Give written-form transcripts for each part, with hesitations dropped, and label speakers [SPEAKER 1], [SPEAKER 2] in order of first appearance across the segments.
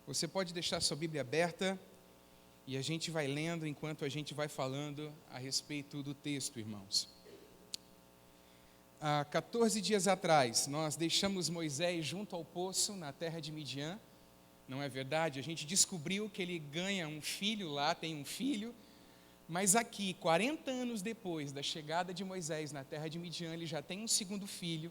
[SPEAKER 1] Você pode deixar sua Bíblia aberta e a gente vai lendo enquanto a gente vai falando a respeito do texto, irmãos. Há 14 dias atrás, nós deixamos Moisés junto ao poço na terra de Midian, não é verdade? A gente descobriu que ele ganha um filho lá, tem um filho, mas aqui, 40 anos depois da chegada de Moisés na terra de Midian, ele já tem um segundo filho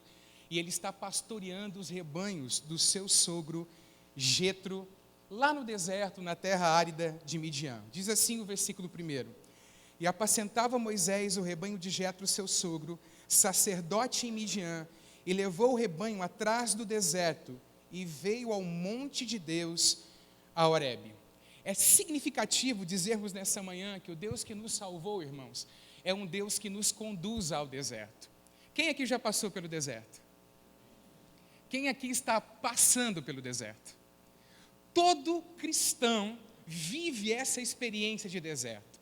[SPEAKER 1] e ele está pastoreando os rebanhos do seu sogro Jetro, lá no deserto, na terra árida de Midian. Diz assim o versículo 1: E apacentava Moisés o rebanho de Jetro, seu sogro, sacerdote em Midian, e levou o rebanho atrás do deserto, e veio ao monte de Deus, a Horebe. É significativo dizermos nessa manhã que o Deus que nos salvou, irmãos, é um Deus que nos conduz ao deserto. Quem aqui já passou pelo deserto? Quem aqui está passando pelo deserto? Todo cristão vive essa experiência de deserto.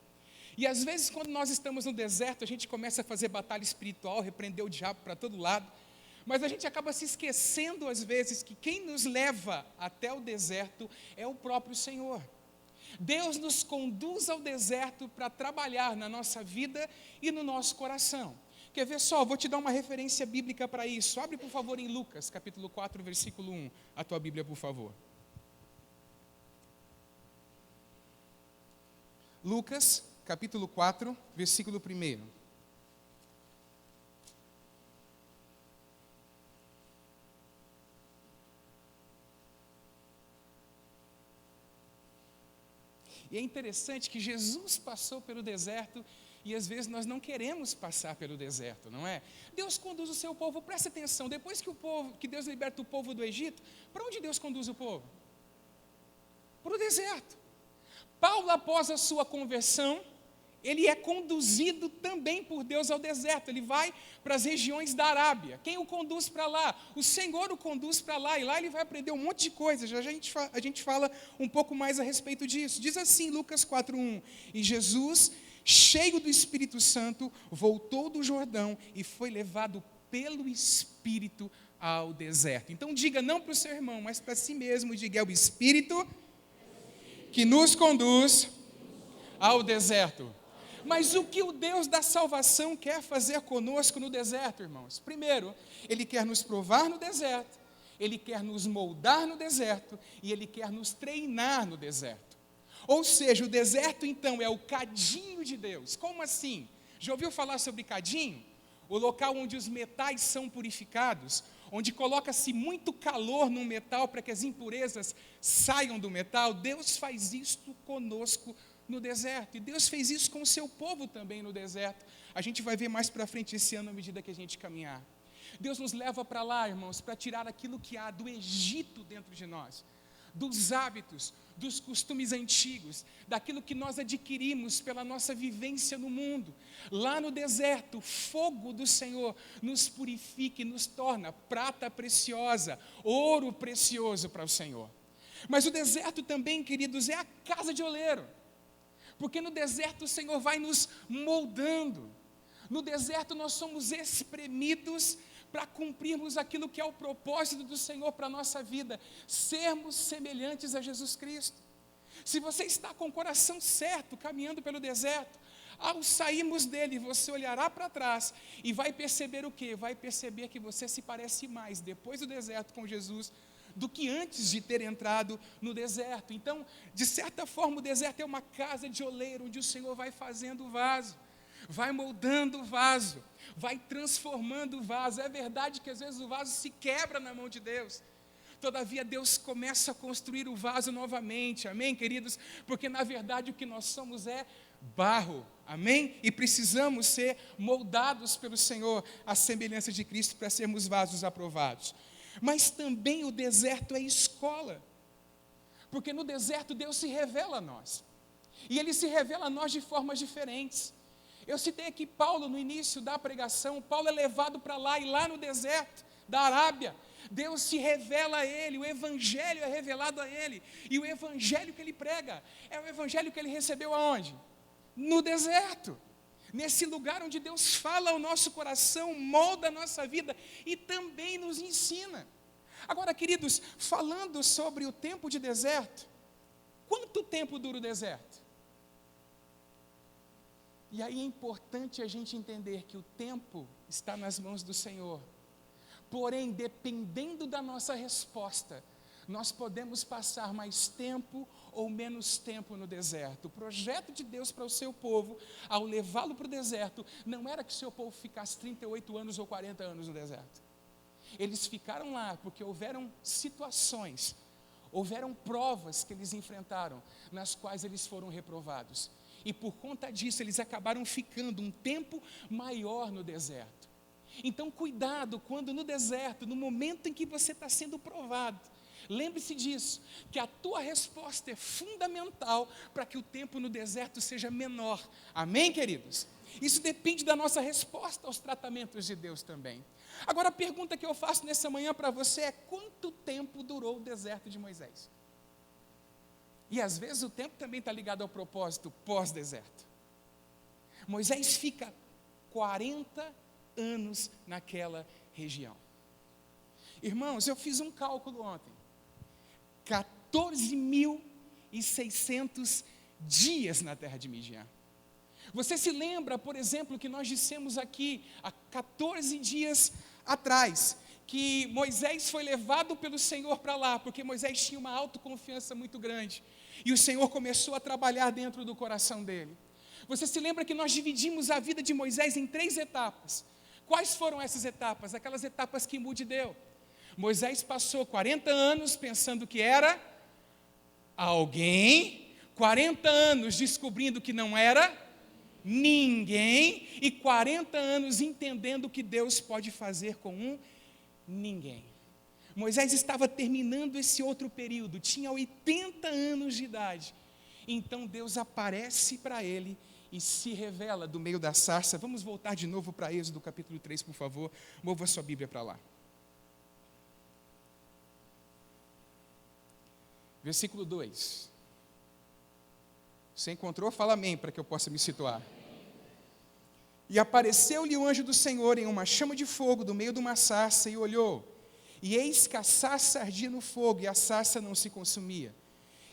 [SPEAKER 1] E às vezes quando nós estamos no deserto, a gente começa a fazer batalha espiritual, repreender o diabo para todo lado, mas a gente acaba se esquecendo às vezes que quem nos leva até o deserto é o próprio Senhor. Deus nos conduz ao deserto para trabalhar na nossa vida e no nosso coração. Quer ver só? Vou te dar uma referência bíblica para isso. Abre por favor em Lucas, capítulo 4, versículo 1, a tua Bíblia, por favor. Lucas, capítulo 4, versículo 1. E é interessante que Jesus passou pelo deserto e às vezes nós não queremos passar pelo deserto, não é? Deus conduz o seu povo, presta atenção, depois que Deus liberta o povo do Egito, para onde Deus conduz o povo? Para o deserto. Paulo, após a sua conversão, ele é conduzido também por Deus ao deserto. Ele vai para as regiões da Arábia. Quem o conduz para lá? O Senhor o conduz para lá, e lá ele vai aprender um monte de coisas. Já a gente fala um pouco mais a respeito disso. Diz assim, Lucas 4:1, E Jesus, cheio do Espírito Santo, voltou do Jordão e foi levado pelo Espírito ao deserto. Então diga não para o seu irmão, mas para si mesmo, diga, é o Espírito que nos conduz ao deserto. Mas o que o Deus da salvação quer fazer conosco no deserto, irmãos? Primeiro, Ele quer nos provar no deserto, Ele quer nos moldar no deserto e Ele quer nos treinar no deserto. Ou seja, o deserto então é o cadinho de Deus. Como assim? Já ouviu falar sobre cadinho? O local onde os metais são purificados, onde coloca-se muito calor no metal para que as impurezas saiam do metal. Deus faz isto conosco no deserto, e Deus fez isso com o seu povo também no deserto. A gente vai ver mais para frente esse ano à medida que a gente caminhar. Deus nos leva para lá, irmãos, para tirar aquilo que há do Egito dentro de nós, dos hábitos, dos costumes antigos, daquilo que nós adquirimos pela nossa vivência no mundo. Lá no deserto, o fogo do Senhor nos purifica e nos torna prata preciosa, ouro precioso para o Senhor. Mas o deserto também, queridos, é a casa de oleiro, porque no deserto o Senhor vai nos moldando. No deserto nós somos espremidos para cumprirmos aquilo que é o propósito do Senhor para a nossa vida, sermos semelhantes a Jesus Cristo. Se você está com o coração certo, caminhando pelo deserto, ao sairmos dele, você olhará para trás e vai perceber o quê? Vai perceber que você se parece mais depois do deserto com Jesus do que antes de ter entrado no deserto. Então, de certa forma, o deserto é uma casa de oleiro, onde o Senhor vai fazendo o vaso, vai moldando o vaso, vai transformando o vaso. É verdade que às vezes o vaso se quebra na mão de Deus, todavia Deus começa a construir o vaso novamente, amém, queridos? Porque na verdade o que nós somos é barro, amém? E precisamos ser moldados pelo Senhor à semelhança de Cristo para sermos vasos aprovados. Mas também o deserto é escola, porque no deserto Deus se revela a nós, e Ele se revela a nós de formas diferentes. Eu citei aqui Paulo no início da pregação. Paulo é levado para lá, e lá no deserto da Arábia, Deus se revela a ele, o Evangelho é revelado a ele, e o Evangelho que ele prega é o Evangelho que ele recebeu aonde? No deserto. Nesse lugar onde Deus fala ao nosso coração, molda a nossa vida e também nos ensina. Agora, queridos, falando sobre o tempo de deserto, quanto tempo dura o deserto? E aí é importante a gente entender que o tempo está nas mãos do Senhor. Porém, dependendo da nossa resposta, nós podemos passar mais tempo ou menos tempo no deserto. O projeto de Deus para o seu povo, ao levá-lo para o deserto, não era que o seu povo ficasse 38 anos ou 40 anos no deserto. Eles ficaram lá porque houveram situações, houveram provas que eles enfrentaram, nas quais eles foram reprovados. E por conta disso, eles acabaram ficando um tempo maior no deserto. Então, cuidado quando no deserto, no momento em que você está sendo provado, lembre-se disso, que a tua resposta é fundamental para que o tempo no deserto seja menor. Amém, queridos? Isso depende da nossa resposta aos tratamentos de Deus também. Agora, a pergunta que eu faço nessa manhã para você é: quanto tempo durou o deserto de Moisés? E às vezes o tempo também está ligado ao propósito pós-deserto. Moisés fica 40 anos naquela região. Irmãos, eu fiz um cálculo ontem. 14.600 dias na terra de Midian. Você se lembra, por exemplo, que nós dissemos aqui, há 14 dias atrás, que Moisés foi levado pelo Senhor para lá, porque Moisés tinha uma autoconfiança muito grande, e o Senhor começou a trabalhar dentro do coração dele. Você se lembra que nós dividimos a vida de Moisés em 3 etapas. Quais foram essas etapas? Aquelas etapas que Mude deu. Moisés passou 40 anos pensando que era alguém, 40 anos descobrindo que não era ninguém, e 40 anos entendendo o que Deus pode fazer com um ninguém. Moisés estava terminando esse outro período, tinha 80 anos de idade. Então Deus aparece para ele e se revela do meio da sarça. Vamos voltar de novo para Êxodo capítulo 3, por favor. Mova a sua Bíblia para lá. Versículo 2. Você encontrou? Fala amém, para que eu possa me situar. E apareceu-lhe o anjo do Senhor em uma chama de fogo do meio de uma sarça, e olhou. E eis que a sarça ardia no fogo, e a sarça não se consumia.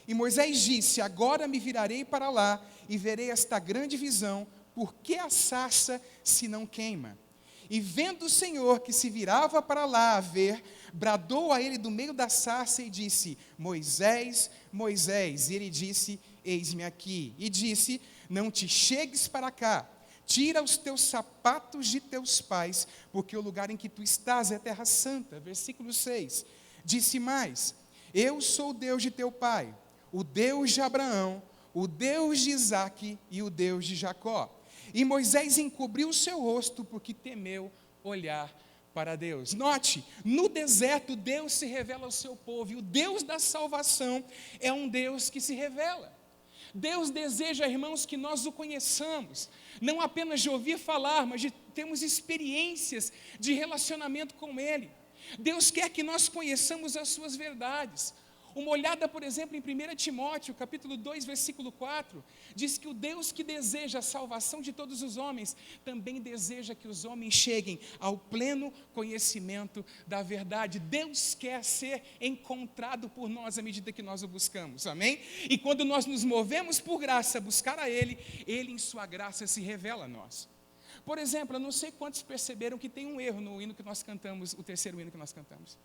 [SPEAKER 1] E Moisés disse: agora me virarei para lá, e verei esta grande visão, por que a sarça se não queima? E vendo o Senhor que se virava para lá a ver, bradou a ele do meio da sarça e disse: Moisés, Moisés. E ele disse: eis-me aqui. E disse: não te chegues para cá, tira os teus sapatos de teus pais, porque o lugar em que tu estás é terra santa. Versículo 6. Disse mais: eu sou o Deus de teu pai, o Deus de Abraão, o Deus de Isaque e o Deus de Jacó. E Moisés encobriu o seu rosto, porque temeu olhar para Deus. Note, no deserto Deus se revela ao seu povo, e o Deus da salvação é um Deus que se revela. Deus deseja, irmãos, que nós o conheçamos, não apenas de ouvir falar, mas de termos experiências de relacionamento com Ele. Deus quer que nós conheçamos as suas verdades. Uma olhada, por exemplo, em 1 Timóteo, capítulo 2, versículo 4, diz que o Deus que deseja a salvação de todos os homens, também deseja que os homens cheguem ao pleno conhecimento da verdade. Deus quer ser encontrado por nós à medida que nós o buscamos, amém? E quando nós nos movemos por graça, buscar a Ele, Ele em sua graça se revela a nós. Por exemplo, eu não sei quantos perceberam que tem um erro no hino que nós cantamos, o terceiro hino que nós cantamos.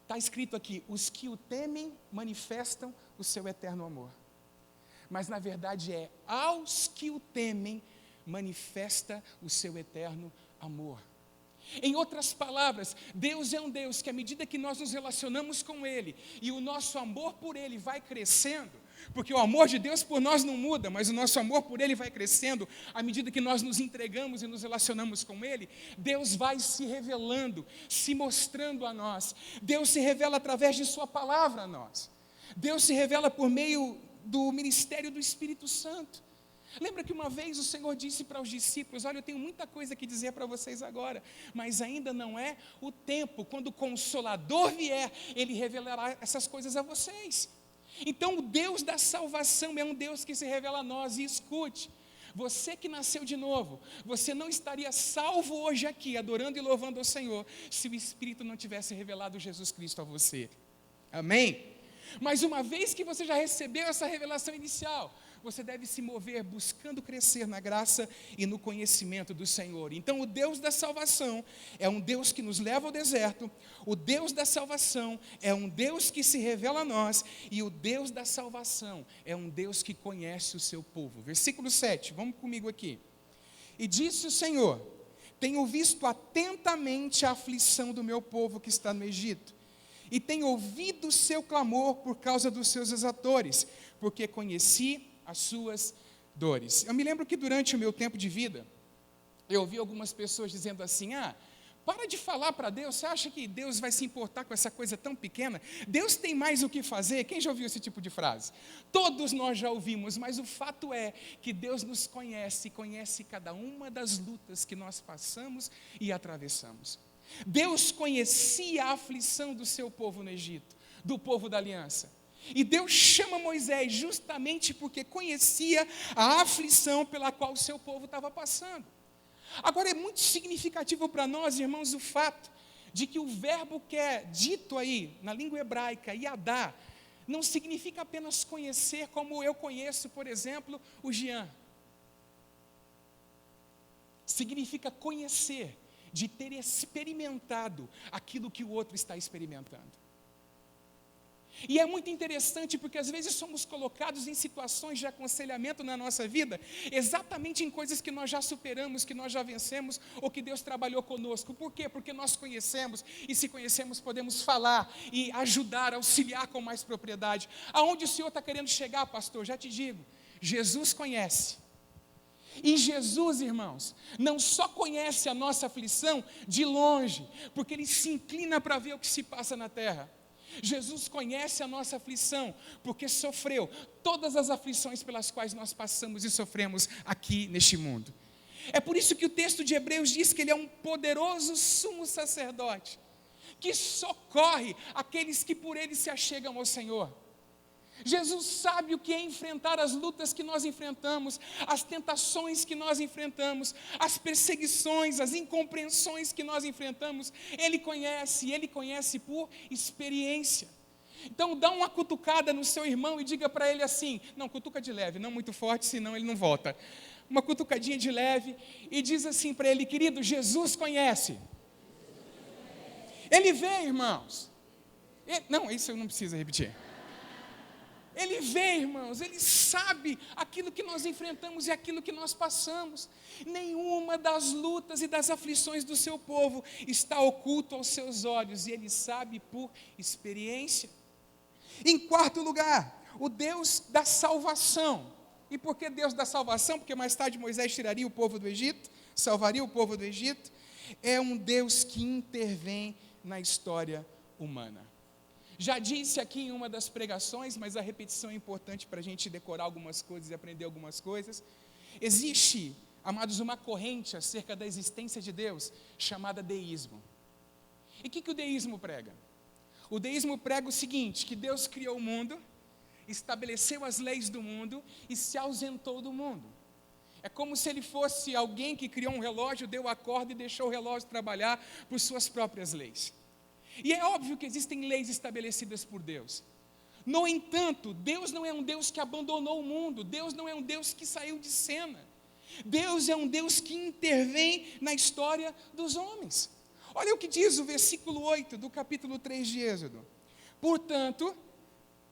[SPEAKER 1] Está escrito aqui: os que o temem manifestam o seu eterno amor. Mas na verdade é: aos que o temem manifesta o seu eterno amor. Em outras palavras, Deus é um Deus que à medida que nós nos relacionamos com Ele, e o nosso amor por Ele vai crescendo, porque o amor de Deus por nós não muda, mas o nosso amor por Ele vai crescendo, à medida que nós nos entregamos e nos relacionamos com Ele, Deus vai se revelando, se mostrando a nós. Deus se revela através de Sua palavra a nós. Deus se revela por meio do ministério do Espírito Santo. Lembra que uma vez o Senhor disse para os discípulos: olha, eu tenho muita coisa que dizer para vocês agora, mas ainda não é o tempo. Quando o Consolador vier, Ele revelará essas coisas a vocês. Então o Deus da salvação é um Deus que se revela a nós. E escute, Você que nasceu de novo, você não estaria salvo hoje aqui, adorando e louvando ao Senhor, se o Espírito não tivesse revelado Jesus Cristo a você. Amém? Mas uma vez que você já recebeu essa revelação inicial, você deve se mover buscando crescer na graça e no conhecimento do Senhor. Então o Deus da salvação é um Deus que nos leva ao deserto, o Deus da salvação é um Deus que se revela a nós, e o Deus da salvação é um Deus que conhece o seu povo. Versículo 7, vamos comigo aqui. E disse o Senhor: tenho visto atentamente a aflição do meu povo que está no Egito, e tenho ouvido o seu clamor por causa dos seus exatores, porque conheci as suas dores. Eu me lembro que durante o meu tempo de vida, eu ouvi algumas pessoas dizendo assim: para de falar para Deus, você acha que Deus vai se importar com essa coisa tão pequena? Deus tem mais o que fazer? Quem já ouviu esse tipo de frase? Todos nós já ouvimos, mas o fato é que Deus nos conhece, conhece cada uma das lutas que nós passamos e atravessamos. Deus conhecia a aflição do seu povo no Egito, do povo da aliança. E Deus chama Moisés justamente porque conhecia a aflição pela qual o seu povo estava passando. Agora é muito significativo para nós, irmãos, o fato de que o verbo que é dito aí na língua hebraica, yadá, não significa apenas conhecer como eu conheço, por exemplo, o Jean. Significa conhecer, de ter experimentado aquilo que o outro está experimentando. E é muito interessante porque às vezes somos colocados em situações de aconselhamento na nossa vida, exatamente em coisas que nós já superamos, que nós já vencemos, ou que Deus trabalhou conosco. Por quê? Porque nós conhecemos, e se conhecemos podemos falar e ajudar, auxiliar com mais propriedade. Aonde o Senhor está querendo chegar, pastor? Já te digo, Jesus conhece. E Jesus, irmãos, não só conhece a nossa aflição de longe, porque Ele se inclina para ver o que se passa na terra. Jesus conhece a nossa aflição, porque sofreu todas as aflições pelas quais nós passamos e sofremos aqui neste mundo. É por isso que o texto de Hebreus diz que Ele é um poderoso sumo sacerdote, que socorre aqueles que por Ele se achegam ao Senhor. Jesus sabe o que é enfrentar as lutas que nós enfrentamos, as tentações que nós enfrentamos, as perseguições, as incompreensões que nós enfrentamos. Ele conhece por experiência. Então dá uma cutucada no seu irmão e diga para ele assim, não, cutuca de leve, não muito forte, senão ele não volta. Uma cutucadinha de leve e diz assim para ele: querido, Jesus conhece. Ele vê, irmãos. Não, isso eu não preciso repetir. Ele vê, irmãos, Ele sabe aquilo que nós enfrentamos e aquilo que nós passamos. Nenhuma das lutas e das aflições do seu povo está oculto aos seus olhos, e Ele sabe por experiência. Em quarto lugar, o Deus da salvação. E por que Deus da salvação? Porque mais tarde Moisés tiraria o povo do Egito, salvaria o povo do Egito. É um Deus que intervém na história humana. Já disse aqui em uma das pregações, mas a repetição é importante para a gente decorar algumas coisas e aprender algumas coisas. Existe, amados, uma corrente acerca da existência de Deus chamada deísmo. E o que o deísmo prega? O deísmo prega o seguinte: que Deus criou o mundo, estabeleceu as leis do mundo e se ausentou do mundo. É como se Ele fosse alguém que criou um relógio, deu a corda e deixou o relógio trabalhar por suas próprias leis. E é óbvio que existem leis estabelecidas por Deus. No entanto, Deus não é um Deus que abandonou o mundo. Deus não é um Deus que saiu de cena. Deus é um Deus que intervém na história dos homens. Olha o que diz o versículo 8 do capítulo 3 de Êxodo. Portanto,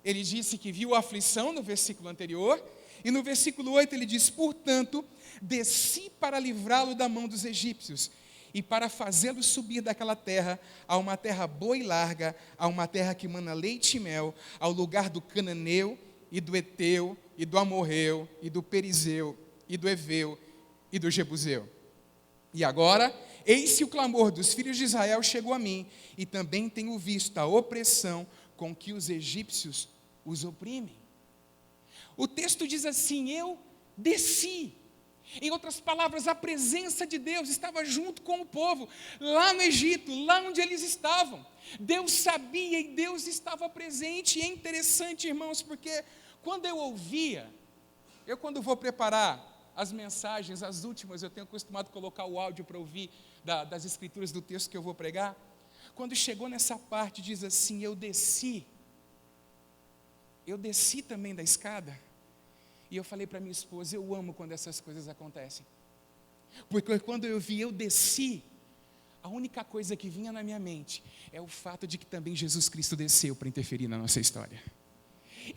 [SPEAKER 1] ele disse que viu a aflição no versículo anterior, e no versículo 8 ele diz: portanto, desci para livrá-lo da mão dos egípcios, e para fazê-lo subir daquela terra, a uma terra boa e larga, a uma terra que mana leite e mel, ao lugar do cananeu, e do eteu, e do amorreu, e do perizeu, e do eveu, e do jebuseu. E agora, eis que o clamor dos filhos de Israel chegou a mim, e também tenho visto a opressão com que os egípcios os oprimem. O texto diz assim: eu desci. Em outras palavras, a presença de Deus estava junto com o povo, lá no Egito, lá onde eles estavam. Deus sabia e Deus estava presente. E é interessante, irmãos, porque quando eu ouvia, quando vou preparar as mensagens, as últimas, eu tenho acostumado a colocar o áudio para ouvir das escrituras do texto que eu vou pregar. Quando chegou nessa parte, diz assim: eu desci também da escada. E eu falei para minha esposa: eu amo quando essas coisas acontecem. Porque quando eu desci, a única coisa que vinha na minha mente é o fato de que também Jesus Cristo desceu para interferir na nossa história.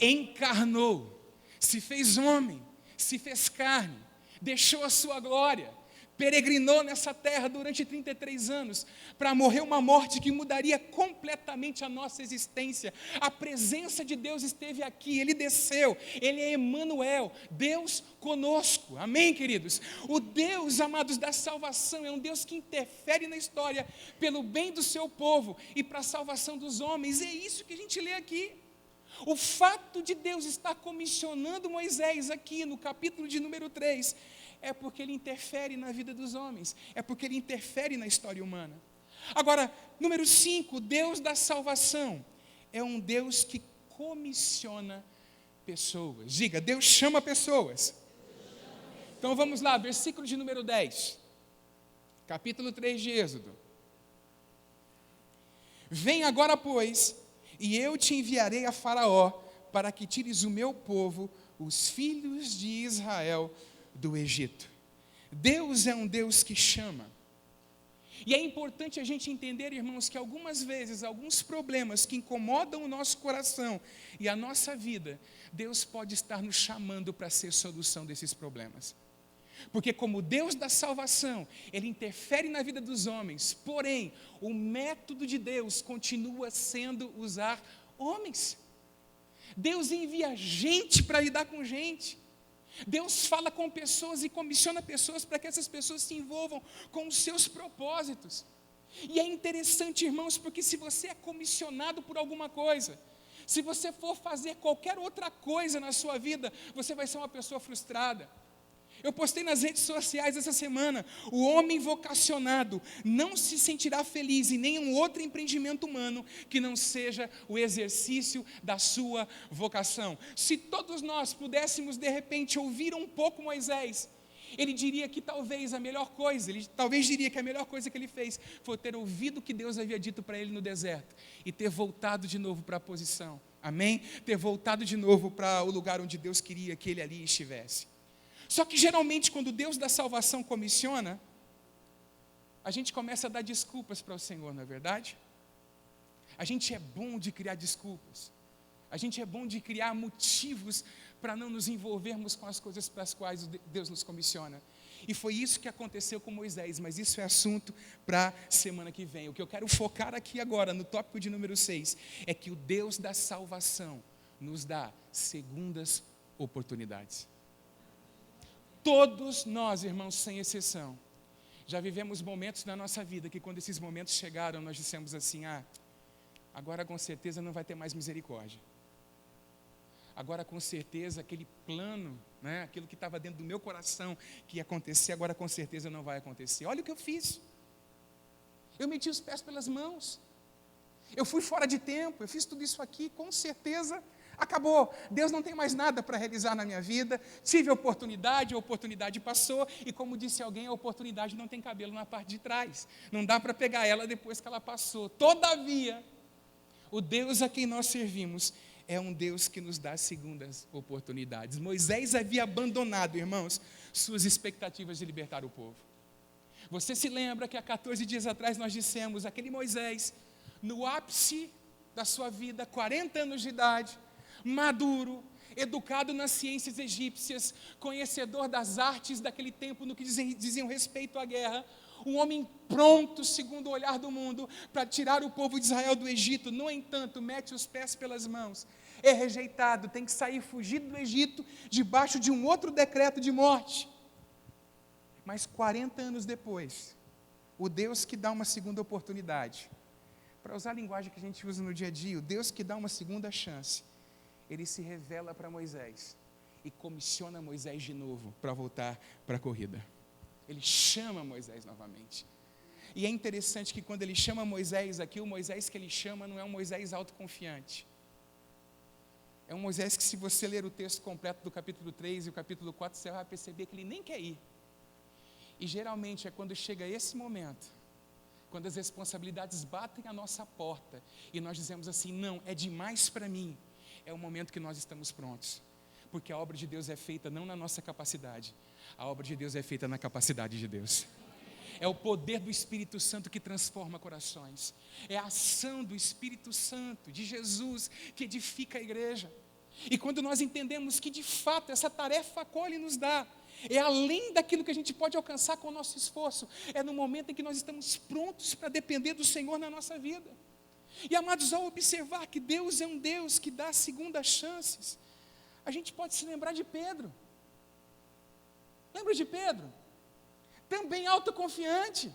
[SPEAKER 1] Encarnou, se fez homem, se fez carne, deixou a sua glória, peregrinou nessa terra durante 33 anos, para morrer uma morte que mudaria completamente a nossa existência. A presença de Deus esteve aqui, Ele desceu, Ele é Emanuel, Deus conosco, amém, queridos? O Deus, amados, da salvação, é um Deus que interfere na história, pelo bem do seu povo, e para a salvação dos homens, é isso que a gente lê aqui. O fato de Deus estar comissionando Moisés aqui no capítulo de número 3, é porque Ele interfere na vida dos homens, é porque Ele interfere na história humana. Agora, número 5, Deus da salvação é um Deus que comissiona pessoas. Diga, Deus chama pessoas. Então vamos lá, versículo de número 10, capítulo 3 de Êxodo. Vem agora, pois, e eu te enviarei a Faraó, para que tires o meu povo, os filhos de Israel, do Egito. Deus é um Deus que chama. E é importante a gente entender, irmãos, que algumas vezes, alguns problemas que incomodam o nosso coração e a nossa vida, Deus pode estar nos chamando para ser solução desses problemas. Porque como Deus da salvação, Ele interfere na vida dos homens, porém, o método de Deus continua sendo usar homens. Deus envia gente para lidar com gente. Deus fala com pessoas e comissiona pessoas para que essas pessoas se envolvam com os seus propósitos. E é interessante, irmãos, porque se você é comissionado por alguma coisa, se você for fazer qualquer outra coisa na sua vida, você vai ser uma pessoa frustrada. Eu postei nas redes sociais essa semana: o homem vocacionado não se sentirá feliz em nenhum outro empreendimento humano que não seja o exercício da sua vocação. Se todos nós pudéssemos de repente ouvir um pouco Moisés, ele diria que talvez a melhor coisa, ele talvez diria que a melhor coisa que ele fez foi ter ouvido o que Deus havia dito para ele no deserto e ter voltado de novo para a posição, amém? Ter voltado de novo para o lugar onde Deus queria que ele ali estivesse. Só que geralmente quando Deus da salvação comissiona, a gente começa a dar desculpas para o Senhor, não é verdade? A gente é bom de criar desculpas, a gente é bom de criar motivos para não nos envolvermos com as coisas para as quais Deus nos comissiona. E foi isso que aconteceu com Moisés, mas isso é assunto para a semana que vem. O que eu quero focar aqui agora, no tópico de número 6, é que o Deus da salvação nos dá segundas oportunidades. Todos nós, irmãos, sem exceção, já vivemos momentos na nossa vida que quando esses momentos chegaram, nós dissemos assim: agora com certeza não vai ter mais misericórdia. Agora com certeza aquele plano, né, aquilo que estava dentro do meu coração que ia acontecer, agora com certeza não vai acontecer. Olha o que eu fiz. Eu meti os pés pelas mãos. Eu fui fora de tempo, eu fiz tudo isso aqui, com certeza acabou. Deus não tem mais nada para realizar na minha vida. Tive a oportunidade passou, e como disse alguém, a oportunidade não tem cabelo na parte de trás. Não dá para pegar ela depois que ela passou. Todavia, o Deus a quem nós servimos é um Deus que nos dá segundas oportunidades. Moisés havia abandonado, irmãos, suas expectativas de libertar o povo. Você se lembra que há 14 dias atrás nós dissemos, aquele Moisés, no ápice da sua vida, 40 anos de idade, maduro, educado nas ciências egípcias, conhecedor das artes daquele tempo no que diziam respeito à guerra, um homem pronto, segundo o olhar do mundo, para tirar o povo de Israel do Egito. No entanto, mete os pés pelas mãos, é rejeitado, tem que sair fugido do Egito, debaixo de um outro decreto de morte. Mas 40 anos depois, o Deus que dá uma segunda oportunidade, para usar a linguagem que a gente usa no dia a dia, o Deus que dá uma segunda chance, Ele se revela para Moisés e comissiona Moisés de novo para voltar para a corrida. Ele chama Moisés novamente. E é interessante que quando ele chama Moisés aqui, o Moisés que ele chama não é um Moisés autoconfiante. É um Moisés que, se você ler o texto completo do capítulo 3 e o capítulo 4, você vai perceber que ele nem quer ir. E geralmente é quando chega esse momento, quando as responsabilidades batem a nossa porta e nós dizemos assim, não, é demais para mim, é o momento que nós estamos prontos. Porque a obra de Deus é feita não na nossa capacidade, a obra de Deus é feita na capacidade de Deus. É o poder do Espírito Santo que transforma corações. É a ação do Espírito Santo, de Jesus, que edifica a igreja. E quando nós entendemos que de fato essa tarefa a qual Ele nos dá é além daquilo que a gente pode alcançar com o nosso esforço, é no momento em que nós estamos prontos para depender do Senhor na nossa vida. E amados, ao observar que Deus é um Deus que dá segundas chances, a gente pode se lembrar de Pedro. Lembra de Pedro? Também autoconfiante.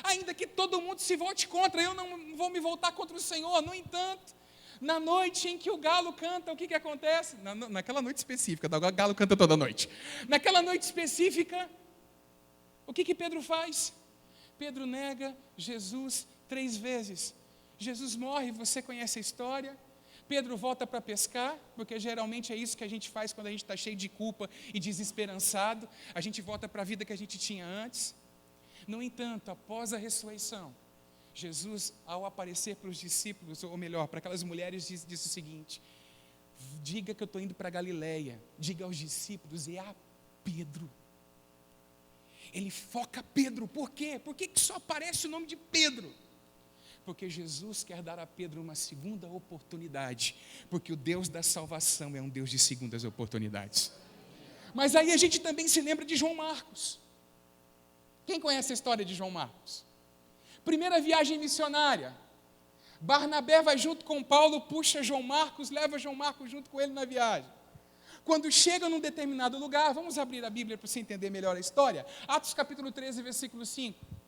[SPEAKER 1] Ainda que todo mundo se volte contra, eu não vou me voltar contra o Senhor. No entanto, na noite em que o galo canta, o que acontece? Naquela noite específica, o galo canta toda noite. Naquela noite específica, o que Pedro faz? Pedro nega Jesus 3 vezes. Jesus morre, você conhece a história. Pedro volta para pescar, porque geralmente é isso que a gente faz quando a gente está cheio de culpa e desesperançado. A gente volta para a vida que a gente tinha antes. No entanto, após a ressurreição, Jesus, ao aparecer para os discípulos, ou melhor, para aquelas mulheres, disse o seguinte: diga que eu estou indo para Galileia, diga aos discípulos e a Pedro. Ele foca Pedro, por quê? Por que só aparece o nome de Pedro? Porque Jesus quer dar a Pedro uma segunda oportunidade, porque o Deus da salvação é um Deus de segundas oportunidades. Mas aí a gente também se lembra de João Marcos. Quem conhece a história de João Marcos? Primeira viagem missionária. Barnabé vai junto com Paulo, puxa João Marcos, leva João Marcos junto com ele na viagem. Quando chega num determinado lugar, vamos abrir a Bíblia para você entender melhor a história. Atos capítulo 13, versículo 5.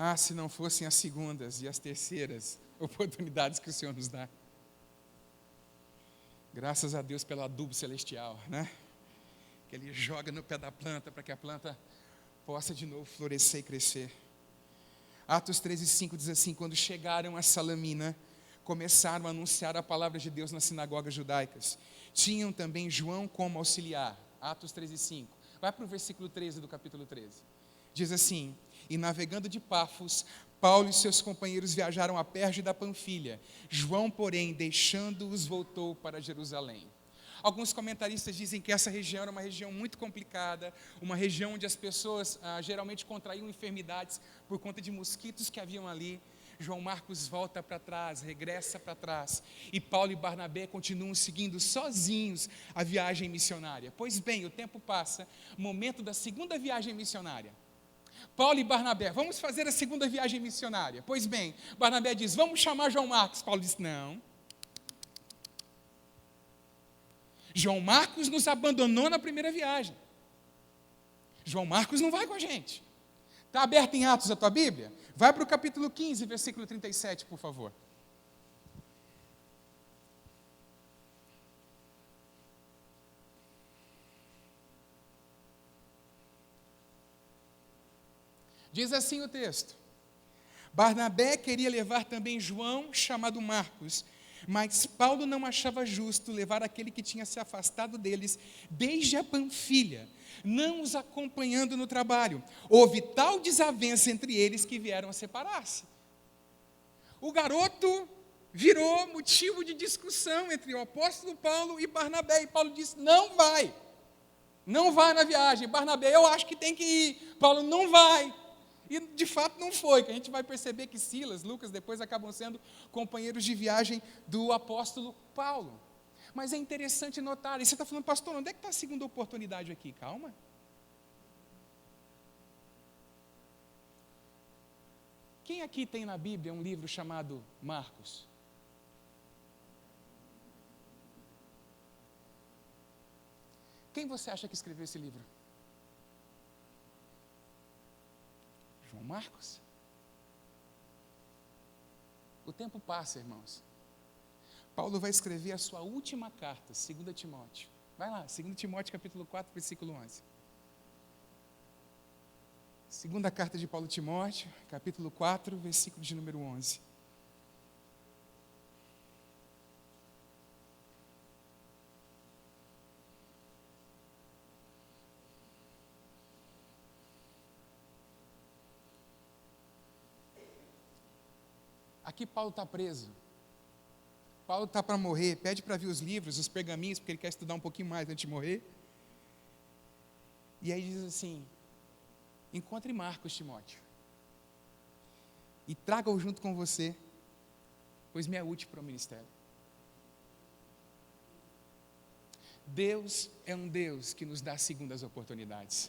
[SPEAKER 1] Ah, se não fossem as segundas e as terceiras oportunidades que o Senhor nos dá. Graças a Deus pelo adubo celestial, né? Que Ele joga no pé da planta para que a planta possa de novo florescer e crescer. Atos 13:5 diz assim: quando chegaram a Salamina, começaram a anunciar a palavra de Deus nas sinagogas judaicas. Tinham também João como auxiliar. Atos 13:5. Vai para o versículo 13 do capítulo 13. Diz assim: e navegando de Pafos, Paulo e seus companheiros viajaram a Perge da Panfilha. João, porém, deixando-os, voltou para Jerusalém. Alguns comentaristas dizem que essa região era uma região muito complicada, uma região onde as pessoas geralmente contraíam enfermidades por conta de mosquitos que haviam ali. João Marcos volta para trás, regressa para trás, e Paulo e Barnabé continuam seguindo sozinhos a viagem missionária. Pois bem, o tempo passa, momento da segunda viagem missionária. Paulo e Barnabé, vamos fazer a segunda viagem missionária. Pois bem, Barnabé diz, vamos chamar João Marcos. Paulo diz, não. João Marcos nos abandonou na primeira viagem. João Marcos não vai com a gente. Está aberto em Atos a tua Bíblia? Vai para o capítulo 15, versículo 37, por favor. Diz assim o texto: Barnabé queria levar também João, chamado Marcos, mas Paulo não achava justo levar aquele que tinha se afastado deles desde a Panfilha, não os acompanhando no trabalho. Houve tal desavença entre eles que vieram a separar-se. O garoto virou motivo de discussão entre o apóstolo Paulo e Barnabé, e Paulo disse, não vai na viagem. Barnabé, eu acho que tem que ir. Paulo, não vai. E de fato não foi, que a gente vai perceber que Silas, Lucas, depois acabam sendo companheiros de viagem do apóstolo Paulo. Mas é interessante notar, e você está falando, pastor, onde é que está a segunda oportunidade aqui? Calma. Quem aqui tem na Bíblia um livro chamado Marcos? Quem você acha que escreveu esse livro? João Marcos? O tempo passa, irmãos. Paulo vai escrever a sua última carta, 2 Timóteo. Vai lá, 2 Timóteo capítulo 4, versículo 11. Segunda carta de Paulo a Timóteo, capítulo 4, versículo de número 11. Aqui Paulo está preso. Paulo está para morrer, pede para ver os livros, os pergaminhos, porque ele quer estudar um pouquinho mais antes de morrer. E aí diz assim: encontre Marcos, Timóteo, e traga-o junto com você, pois me é útil para o ministério. Deus é um Deus que nos dá segundas oportunidades.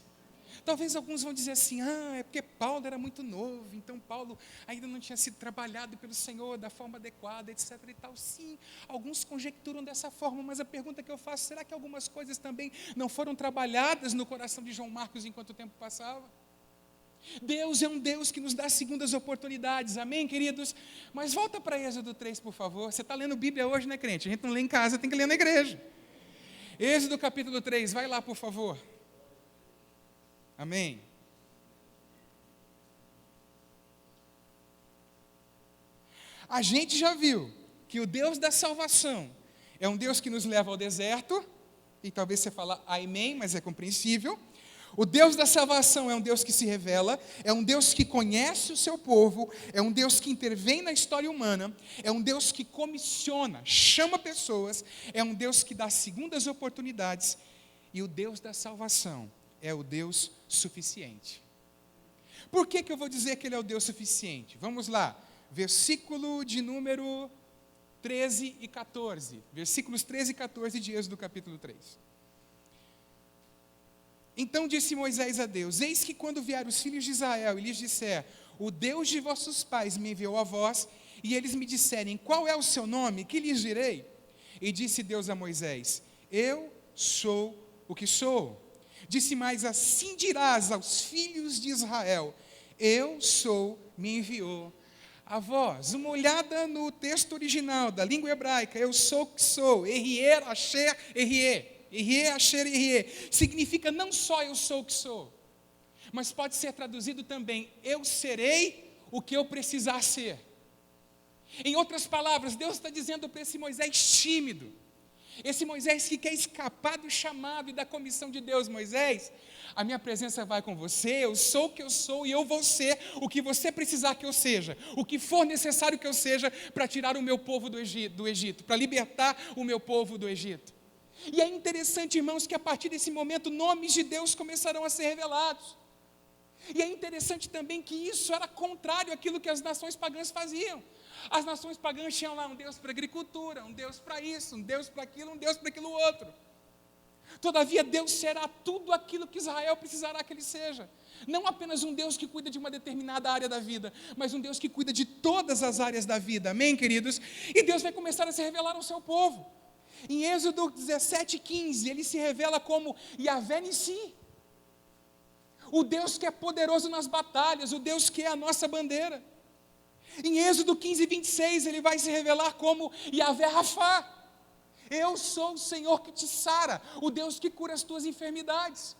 [SPEAKER 1] Talvez alguns vão dizer assim: é porque Paulo era muito novo, então Paulo ainda não tinha sido trabalhado pelo Senhor da forma adequada, etc. e tal. Sim, alguns conjecturam dessa forma, mas a pergunta que eu faço: será que algumas coisas também não foram trabalhadas no coração de João Marcos enquanto o tempo passava? Deus é um Deus que nos dá segundas oportunidades, amém, queridos? Mas volta para Êxodo 3, por favor. Você está lendo Bíblia hoje, né, crente? A gente não lê em casa, tem que ler na igreja. Êxodo capítulo 3, vai lá, por favor. Amém. A gente já viu que o Deus da salvação é um Deus que nos leva ao deserto, e talvez você fale amém, mas é compreensível. O Deus da salvação é um Deus que se revela, é um Deus que conhece o seu povo, é um Deus que intervém na história humana, é um Deus que comissiona, chama pessoas, é um Deus que dá segundas oportunidades, e o Deus da salvação é o Deus suficiente. Por que eu vou dizer que Ele é o Deus suficiente? Vamos lá, versículo de número 13 e 14, versículos 13 e 14 de Êxodo capítulo 3. Então disse Moisés a Deus: eis que quando vier os filhos de Israel e lhes disser: o Deus de vossos pais me enviou a vós, e eles me disserem: qual é o seu nome? Que lhes direi? E disse Deus a Moisés: eu sou o que sou. Disse mais: assim dirás aos filhos de Israel: eu sou, me enviou a vós. Uma olhada no texto original da língua hebraica: eu sou o que sou, Erier, Asher, Erier. Erier, Asher, Erier. Significa não só eu sou o que sou, mas pode ser traduzido também: eu serei o que eu precisar ser. Em outras palavras, Deus está dizendo para esse Moisés tímido, esse Moisés que quer escapar do chamado e da comissão de Deus: Moisés, a minha presença vai com você, eu sou o que eu sou e eu vou ser o que você precisar que eu seja, o que for necessário que eu seja para tirar o meu povo do Egito, para libertar o meu povo do Egito. E é interessante, irmãos, que a partir desse momento nomes de Deus começarão a ser revelados. E é interessante também que isso era contrário àquilo que as nações pagãs faziam. As nações pagãs tinham lá um Deus para a agricultura, um Deus para isso, um Deus para aquilo, um Deus para aquilo outro. Todavia, Deus será tudo aquilo que Israel precisará que Ele seja. Não apenas um Deus que cuida de uma determinada área da vida, mas um Deus que cuida de todas as áreas da vida. Amém, queridos? E Deus vai começar a se revelar ao seu povo. Em Êxodo 17:15, Ele se revela como Yahvé Nissi, o Deus que é poderoso nas batalhas, o Deus que é a nossa bandeira. Em Êxodo 15:26, Ele vai se revelar como Yahvé Rafá, eu sou o Senhor que te sara, o Deus que cura as tuas enfermidades.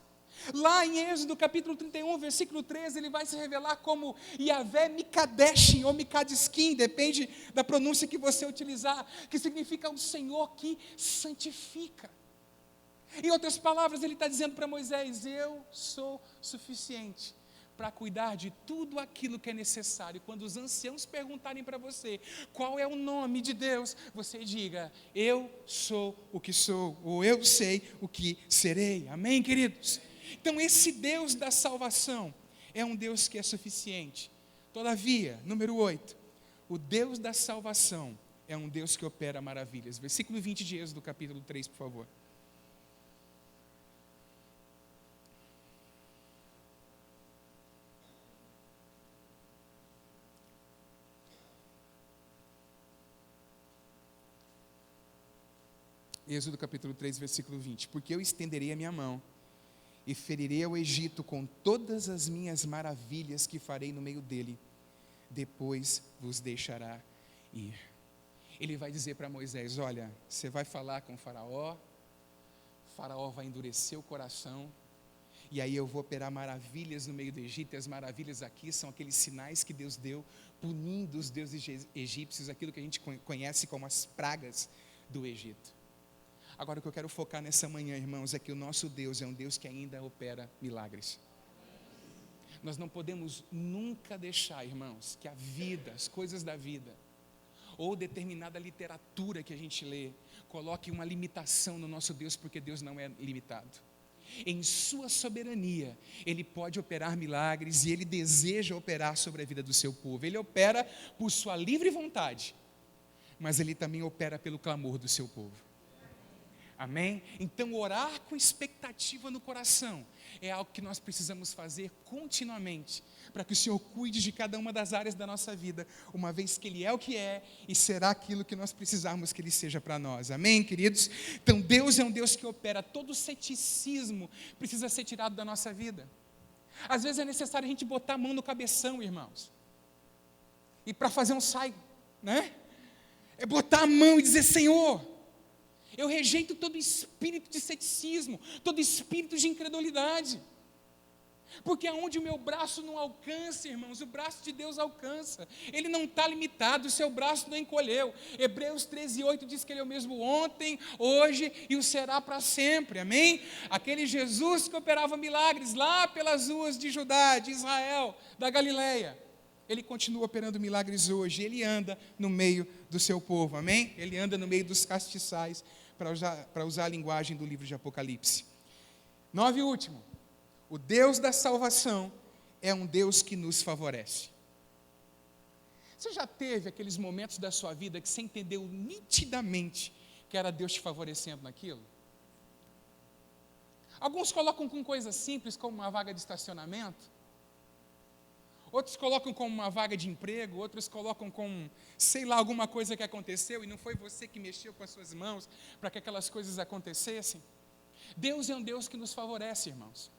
[SPEAKER 1] Lá em Êxodo capítulo 31, versículo 13, Ele vai se revelar como Yahvé Mikadeshin ou Mikadiskim, depende da pronúncia que você utilizar, que significa o Senhor que santifica. Em outras palavras, Ele está dizendo para Moisés: eu sou suficiente para cuidar de tudo aquilo que é necessário. Quando os anciãos perguntarem para você qual é o nome de Deus, você diga: eu sou o que sou, ou eu sei o que serei. Amém, queridos? Então esse Deus da salvação é um Deus que é suficiente. Todavia, número 8, o Deus da salvação é um Deus que opera maravilhas. Versículo 20 de Êxodo capítulo 3, por favor. Êxodo capítulo 3, versículo 20. Porque eu estenderei a minha mão e ferirei ao Egito com todas as minhas maravilhas que farei no meio dele. Depois vos deixará ir. Ele vai dizer para Moisés: olha, você vai falar com o faraó vai endurecer o coração, e aí eu vou operar maravilhas no meio do Egito, e as maravilhas aqui são aqueles sinais que Deus deu, punindo os deuses egípcios, aquilo que a gente conhece como as pragas do Egito. Agora o que eu quero focar nessa manhã, irmãos, é que o nosso Deus é um Deus que ainda opera milagres. Nós não podemos nunca deixar, irmãos, que a vida, as coisas da vida, ou determinada literatura que a gente lê, coloque uma limitação no nosso Deus, porque Deus não é limitado. Em sua soberania, Ele pode operar milagres e Ele deseja operar sobre a vida do seu povo. Ele opera por sua livre vontade, mas Ele também opera pelo clamor do seu povo. Amém? Então, orar com expectativa no coração é algo que nós precisamos fazer continuamente, para que o Senhor cuide de cada uma das áreas da nossa vida, uma vez que Ele é o que é e será aquilo que nós precisarmos que Ele seja para nós. Amém, queridos? Então, Deus é um Deus que opera. Todo ceticismo precisa ser tirado da nossa vida. Às vezes é necessário a gente botar a mão no cabeção, irmãos, e para fazer um sai, né? É botar a mão e dizer: Senhor, eu rejeito todo espírito de ceticismo, todo espírito de incredulidade. Porque aonde o meu braço não alcança, irmãos, o braço de Deus alcança. Ele não está limitado, o seu braço não encolheu. Hebreus 13:8 diz que Ele é o mesmo ontem, hoje e o será para sempre, amém? Aquele Jesus que operava milagres lá pelas ruas de Judá, de Israel, da Galileia, Ele continua operando milagres hoje. Ele anda no meio do seu povo, amém? Ele anda no meio dos castiçais, para usar a linguagem do livro de Apocalipse. 9 e último. O Deus da salvação é um Deus que nos favorece. Você já teve aqueles momentos da sua vida que você entendeu nitidamente que era Deus te favorecendo naquilo? Alguns colocam com coisas simples, como uma vaga de estacionamento. Outros colocam como uma vaga de emprego, outros colocam com, sei lá, alguma coisa que aconteceu e não foi você que mexeu com as suas mãos para que aquelas coisas acontecessem. Deus é um Deus que nos favorece, irmãos.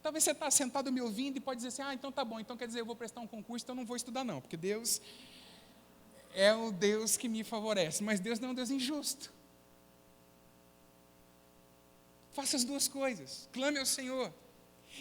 [SPEAKER 1] Talvez você está sentado me ouvindo e pode dizer assim: então tá bom, então quer dizer, eu vou prestar um concurso, então não vou estudar não, porque Deus é o Deus que me favorece. Mas Deus não é um Deus injusto. Faça as duas coisas, clame ao Senhor.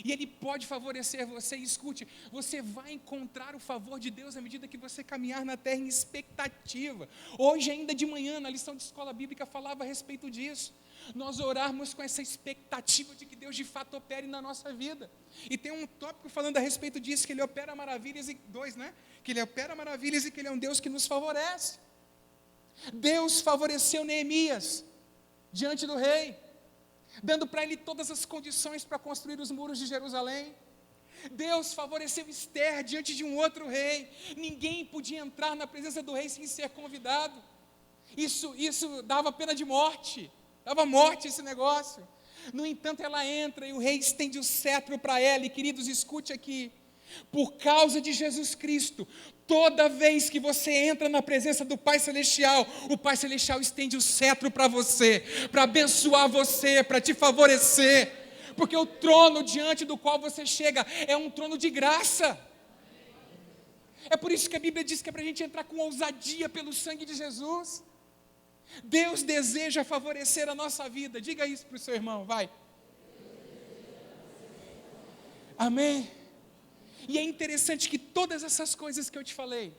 [SPEAKER 1] E Ele pode favorecer você. E escute, você vai encontrar o favor de Deus à medida que você caminhar na terra em expectativa. Hoje ainda de manhã, na lição de escola bíblica, falava a respeito disso. Nós orarmos com essa expectativa de que Deus de fato opere na nossa vida. E tem um tópico falando a respeito disso, que Ele opera maravilhas, que Ele opera maravilhas e que Ele é um Deus que nos favorece. Deus favoreceu Neemias diante do rei, dando para ele todas as condições para construir os muros de Jerusalém. Deus favoreceu Esther diante de um outro rei. Ninguém podia entrar na presença do rei sem ser convidado. Isso dava pena de morte, dava morte esse negócio. No entanto, ela entra e o rei estende o cetro para ela. E queridos, escute aqui, por causa de Jesus Cristo, toda vez que você entra na presença do Pai Celestial, o Pai Celestial estende o cetro para você, para abençoar você, para te favorecer, porque o trono diante do qual você chega é um trono de graça. É por isso que a Bíblia diz que é para a gente entrar com ousadia pelo sangue de Jesus. Deus deseja favorecer a nossa vida. Diga isso para o seu irmão, vai. Amém. E é interessante que todas essas coisas que eu te falei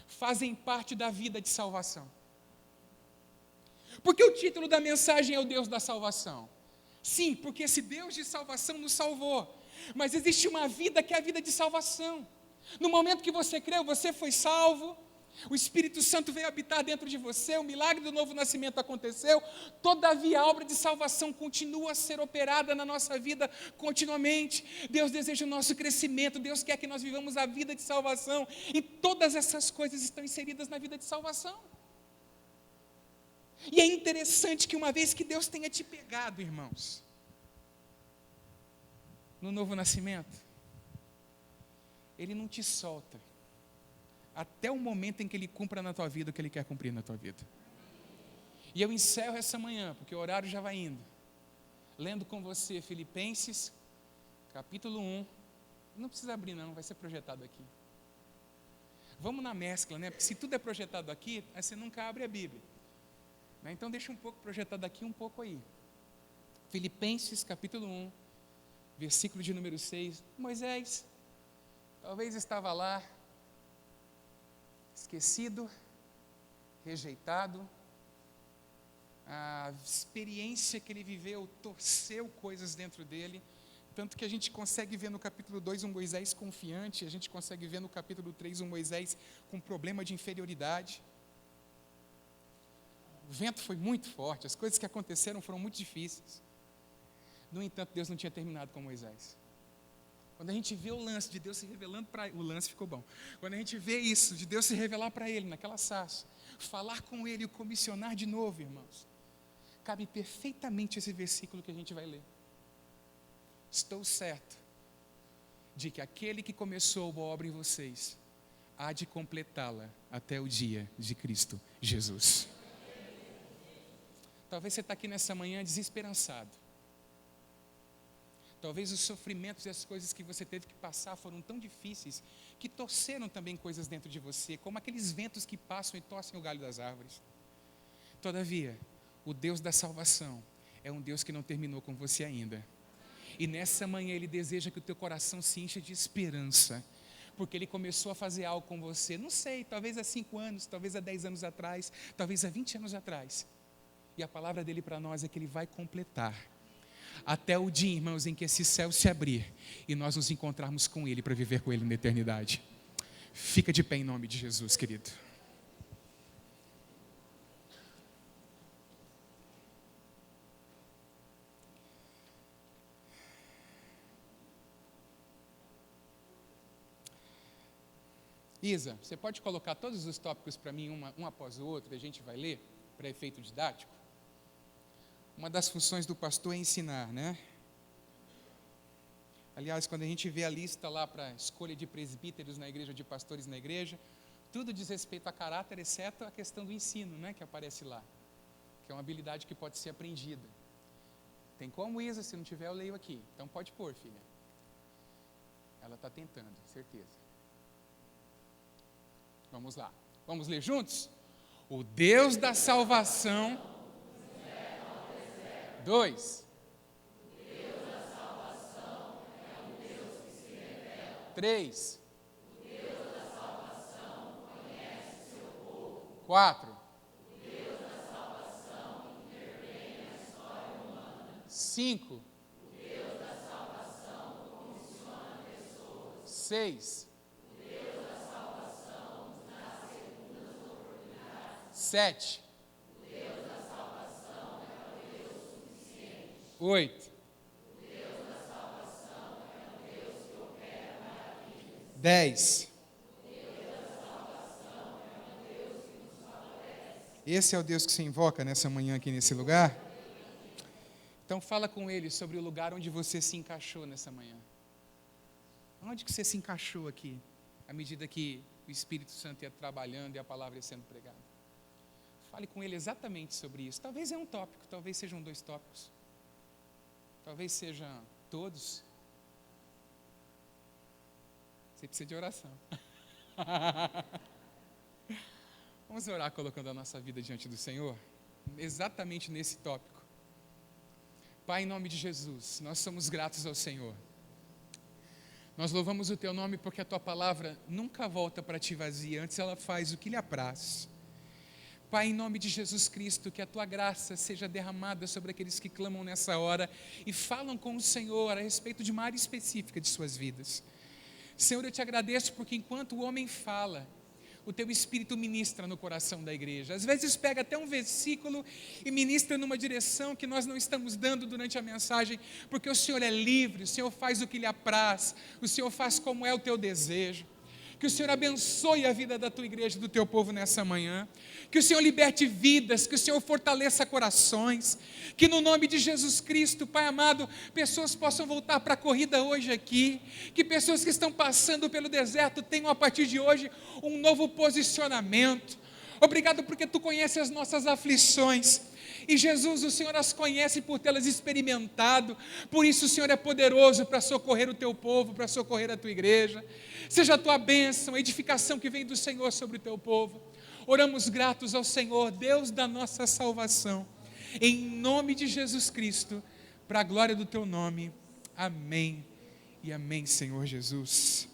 [SPEAKER 1] fazem parte da vida de salvação. Porque o título da mensagem é o Deus da salvação. Sim, porque esse Deus de salvação nos salvou. Mas existe uma vida que é a vida de salvação. No momento que você creu, você foi salvo. O Espírito Santo veio habitar dentro de você, o milagre do novo nascimento aconteceu. Todavia a obra de salvação continua a ser operada na nossa vida continuamente. Deus deseja o nosso crescimento, Deus quer que nós vivamos a vida de salvação, e todas essas coisas estão inseridas na vida de salvação. E é interessante que uma vez que Deus tenha te pegado, irmãos, no novo nascimento, Ele não te solta até o momento em que Ele cumpra na tua vida o que Ele quer cumprir na tua vida. E eu encerro essa manhã, porque o horário já vai indo, lendo com você Vamos na mescla, né? Porque se tudo é projetado aqui, aí você nunca abre a Bíblia. Né? Então deixa um pouco projetado aqui, um pouco aí. Filipenses capítulo 1, versículo de número 6. Moisés talvez estava lá, esquecido, rejeitado. A experiência que ele viveu torceu coisas dentro dele, tanto que a gente consegue ver no capítulo 2 um Moisés confiante, a gente consegue ver no capítulo 3 um Moisés com problema de inferioridade. O vento foi muito forte, as coisas que aconteceram foram muito difíceis. No entanto, Deus não tinha terminado com Moisés. Quando a gente vê o lance de Deus se revelando para ele, o lance ficou bom. Quando a gente vê isso, de Deus se revelar para ele naquela sarça, falar com ele e o comissionar de novo, irmãos, cabe perfeitamente esse versículo que a gente vai ler. Estou certo de que aquele que começou a obra em vocês há de completá-la até o dia de Cristo Jesus. Talvez você está aqui nessa manhã desesperançado. Talvez os sofrimentos e as coisas que você teve que passar foram tão difíceis que torceram também coisas dentro de você, como aqueles ventos que passam e torcem o galho das árvores. Todavia, o Deus da salvação é um Deus que não terminou com você ainda. E nessa manhã Ele deseja que o teu coração se encha de esperança, porque Ele começou a fazer algo com você, não sei, talvez há 5 anos, talvez há 10 anos atrás, talvez há 20 anos atrás. E a palavra dele para nós é que Ele vai completar. Até o dia, irmãos, em que esse céu se abrir e nós nos encontrarmos com Ele para viver com Ele na eternidade. Fica de pé em nome de Jesus, querido. Isa, você pode colocar todos os tópicos para mim, um após o outro, e a gente vai ler, para efeito didático? Uma das funções do pastor é ensinar, né? Aliás, quando a gente vê a lista lá para escolha de presbíteros na igreja, de pastores na igreja, tudo diz respeito a caráter, exceto a questão do ensino, né, que aparece lá, que é uma habilidade que pode ser aprendida. Tem como, Isa? Se não tiver, eu leio aqui. Então pode pôr, filha. Ela está tentando, certeza. Vamos lá. Vamos ler juntos? O Deus da salvação. 2. O Deus da salvação é um Deus que se revela. 3. O Deus da salvação conhece seu povo. 4. O Deus da salvação intervém na história humana. 5. O Deus da salvação comissiona pessoas. 6. O Deus da salvação nos dá segundas oportunidades. 7. 8. O Deus da salvação é um Deus que opera maravilhas. 10. O Deus da salvação é um Deus que nos favorece. Esse é o Deus que se invoca nessa manhã aqui nesse lugar? Então fala com Ele sobre o lugar onde você se encaixou nessa manhã. Onde que você se encaixou aqui, à medida que o Espírito Santo ia trabalhando e a palavra ia sendo pregada? Fale com Ele exatamente sobre isso. Talvez é um tópico, talvez sejam 2 tópicos. Talvez sejam todos. Você precisa de oração. Vamos orar colocando a nossa vida diante do Senhor? Exatamente nesse tópico. Pai, em nome de Jesus, nós somos gratos ao Senhor. Nós louvamos o Teu nome porque a Tua palavra nunca volta para Ti vazia, antes ela faz o que lhe apraz. Pai, em nome de Jesus Cristo, que a Tua graça seja derramada sobre aqueles que clamam nessa hora e falam com o Senhor a respeito de uma área específica de suas vidas. Senhor, eu Te agradeço porque enquanto o homem fala, o Teu Espírito ministra no coração da igreja. Às vezes pega até um versículo e ministra numa direção que nós não estamos dando durante a mensagem, porque o Senhor é livre, o Senhor faz o que lhe apraz, o Senhor faz como é o Teu desejo. Que o Senhor abençoe a vida da Tua igreja, do Teu povo nessa manhã. Que o Senhor liberte vidas, que o Senhor fortaleça corações. Que no nome de Jesus Cristo, Pai amado, pessoas possam voltar para a corrida hoje aqui. Que pessoas que estão passando pelo deserto tenham a partir de hoje um novo posicionamento. Obrigado porque Tu conheces as nossas aflições. E Jesus, o Senhor as conhece por tê-las experimentado. Por isso o Senhor é poderoso para socorrer o Teu povo, para socorrer a Tua igreja. Seja a Tua bênção, a edificação que vem do Senhor sobre o Teu povo. Oramos gratos ao Senhor, Deus da nossa salvação. Em nome de Jesus Cristo, para a glória do Teu nome. Amém e amém, Senhor Jesus.